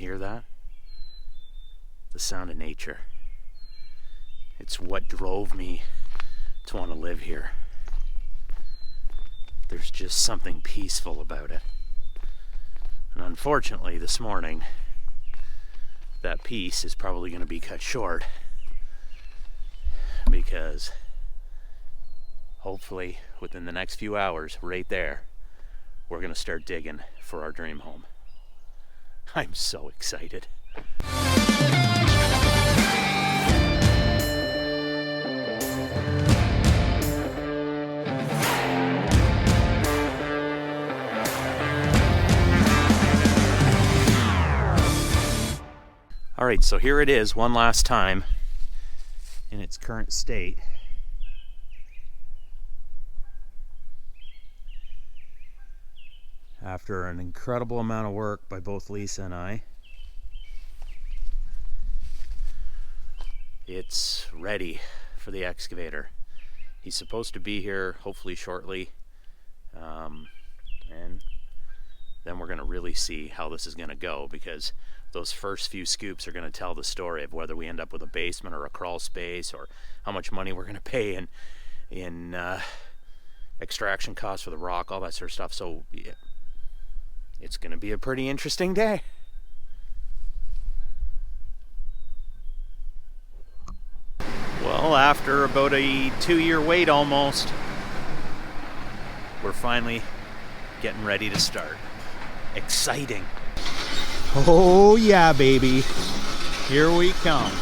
hear that? The sound of nature. It's what drove me to want to live here. There's just something peaceful about it. And unfortunately, this morning, that peace is probably going to be cut short because hopefully within the next few hours, right there, we're going to start digging for our dream home. I'm so excited. All right, so here it is one last time in its current state. After an incredible amount of work by both Lisa and I, it's ready for the excavator. He's supposed to be here hopefully shortly, and then we're going to really see how this is going to go, because those first few scoops are going to tell the story of whether we end up with a basement or a crawl space, or how much money we're going to pay in extraction costs for the rock, all that sort of stuff. So yeah, it's going to be a pretty interesting day. Well, after about a 2-year wait almost, we're finally getting ready to start. Exciting. Oh yeah, baby. Here we come.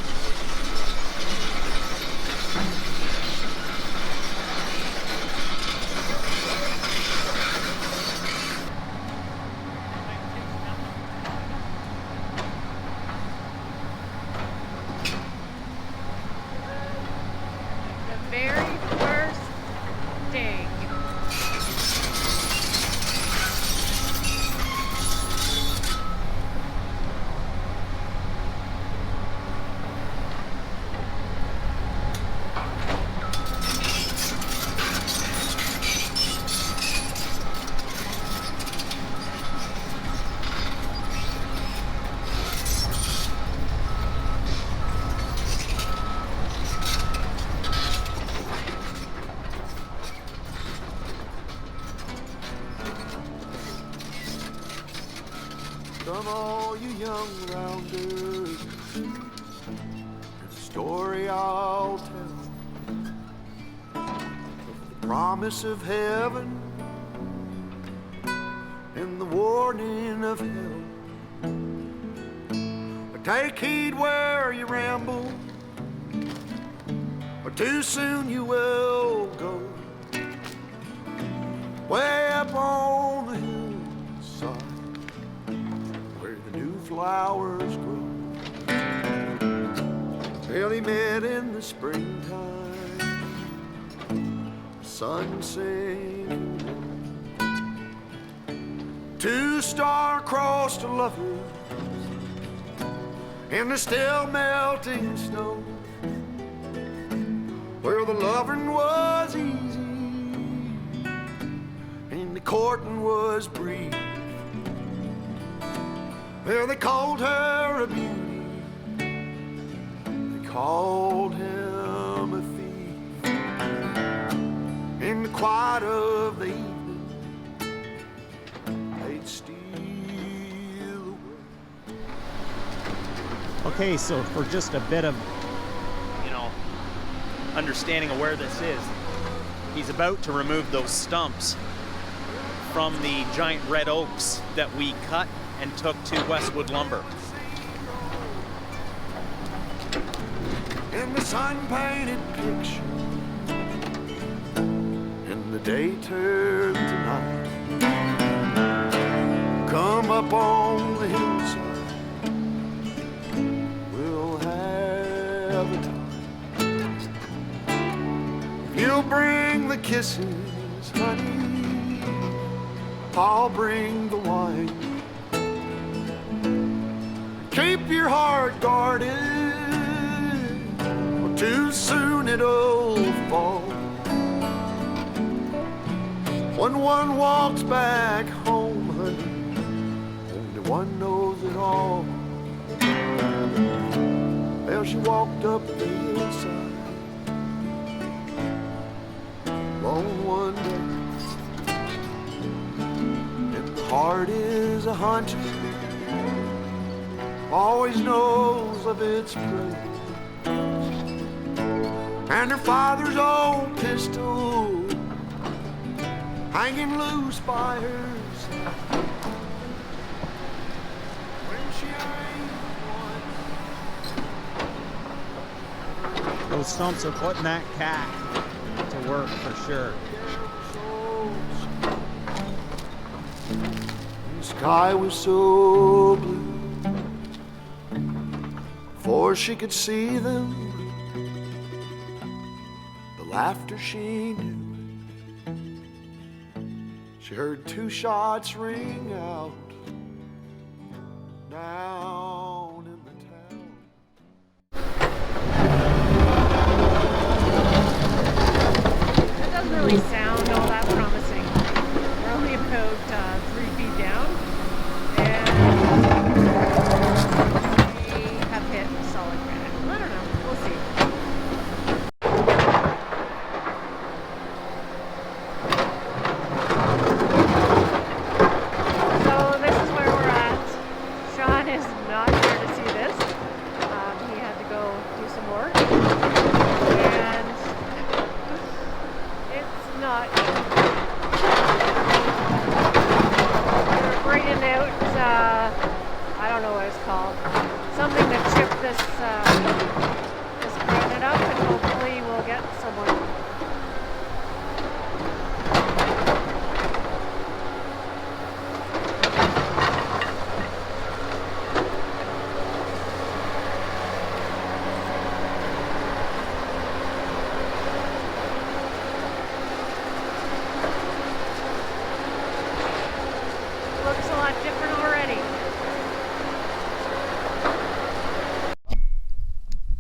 The very first dig. Come all you young rounders, there's a story I'll tell of the promise of heaven and the warning of hell. Take heed where you ramble, or too soon you will go. Way up on the hillside, flowers grow. Well, he met in the springtime, sun sinking low. Two star-crossed lovers in the still melting snow. Well, the loving was easy and the courting was brief. Well, they called her a beauty, they called him a thief. In the quiet of the evening, they'd steal away. Okay, so for just a bit of, understanding of where this is, he's about to remove those stumps from the giant red oaks that we cut and took to Westwood Lumber. In the sun-painted picture, and the day turned to night. Come up on the hillside, we'll have a time. You'll bring the kisses, honey, I'll bring the wine. Keep your heart guarded, or too soon it'll fall. When one walks back home, honey, only one knows it all. Well, she walked up the hillside alone one day, and the heart is a hunter, always knows of its prey. And her father's old pistol hanging loose by her side. When she ain't one, Those stumps are putting that cat to work for sure. the sky was so blue, before she could see them, the laughter she knew. She heard 2 shots ring out down in the town. That doesn't really sound all that promising. We're only about 3 feet down, and we have hit solid granite. I don't know. We'll see. So this is where we're at. Sean is not here to see this. He had to go do some work, and it's not good. We're bringing out, I don't know what it's called, something to chip this granite up, and hopefully we'll get somewhere. Looks a lot different already.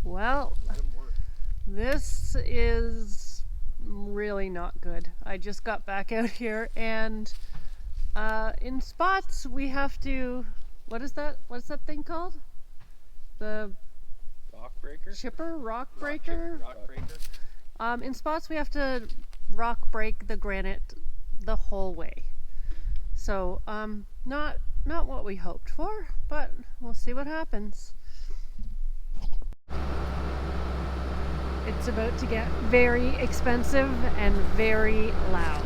Well, this is really not good. I just got back out here, and in spots we have to, what's that thing called? The Rock breaker? chipper? Rock breaker? Rock breaker. In spots we have to rock break the granite the whole way. So, not what we hoped for, but we'll see what happens. It's about to get very expensive and very loud.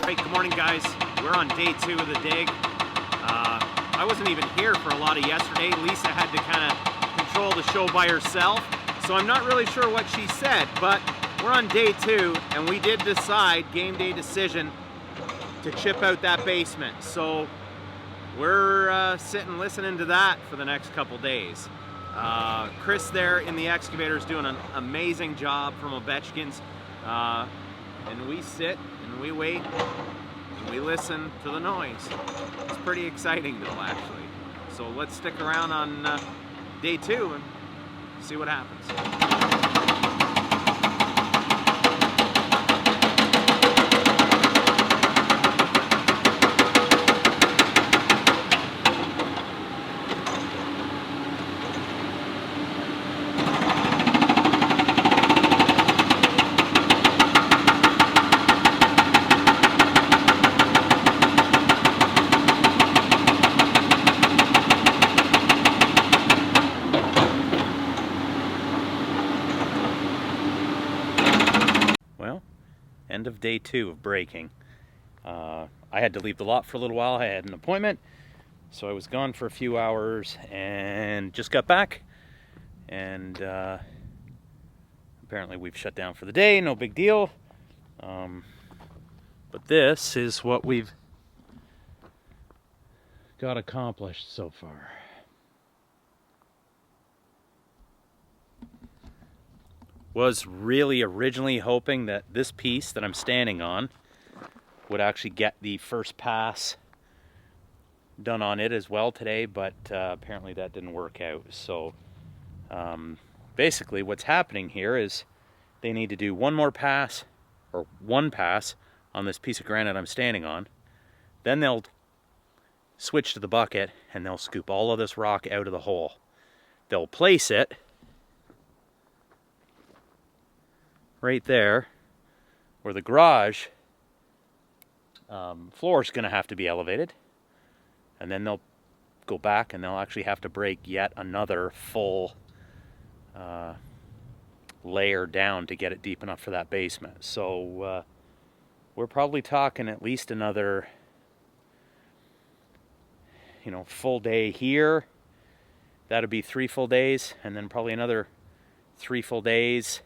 Right, good morning guys. We're on day 2 of the dig. I wasn't even here for a lot of yesterday. Lisa had to kind of control the show by herself, so I'm not really sure what she said, but we're on day 2 and we did decide, game day decision, to chip out that basement. So we're sitting listening to that for the next couple days. Chris there in the excavator is doing an amazing job from Ovechkin's, and we sit and we wait and we listen to the noise. It's pretty exciting though, actually. So let's stick around on day 2 and see what happens. end of day 2 of breaking. I had to leave the lot for a little while. I had an appointment, so I was gone for a few hours and just got back. And apparently we've shut down for the day, no big deal. But this is what we've got accomplished so far. Was really originally hoping that this piece that I'm standing on would actually get the first pass done on it as well today, but apparently that didn't work out. So basically what's happening here is they need to do one pass on this piece of granite I'm standing on. Then they'll switch to the bucket and they'll scoop all of this rock out of the hole. They'll place it right there where the garage floor is going to have to be elevated, and then they'll go back and they'll actually have to break yet another full layer down to get it deep enough for that basement. So we're probably talking at least another full day here. That'll be 3 full days, and then probably another 3 full days.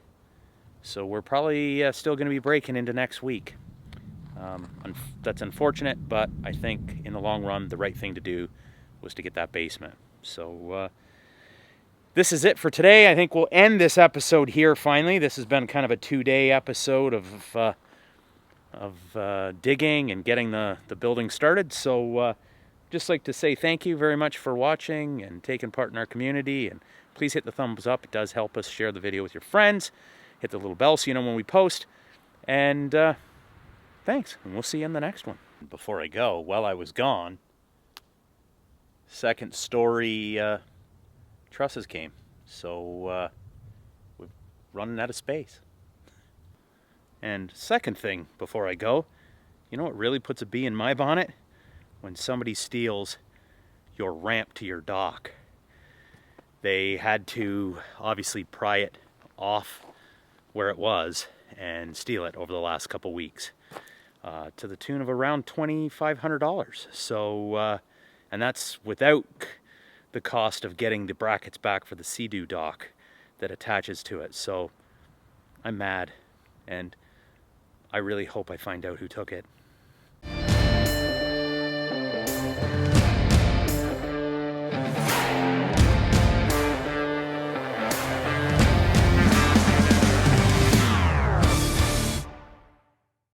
So we're probably still going to be breaking into next week. That's unfortunate, but I think in the long run the right thing to do was to get that basement. So this is it for today. I think we'll end this episode here finally. This has been kind of a 2-day episode of digging and getting the building started. So just like to say thank you very much for watching and taking part in our community, and please hit the thumbs up. It does help us. Share the video with your friends. Hit the little bell so you know when we post. And thanks, and we'll see you in the next one. Before I go, while I was gone, second story trusses came. So we're running out of space. And second thing before I go, you know what really puts a bee in my bonnet? When somebody steals your ramp to your dock. They had to obviously pry it off where it was and steal it over the last couple weeks to the tune of around $2,500. So, and that's without the cost of getting the brackets back for the Sea-Doo dock that attaches to it. So I'm mad, and I really hope I find out who took it.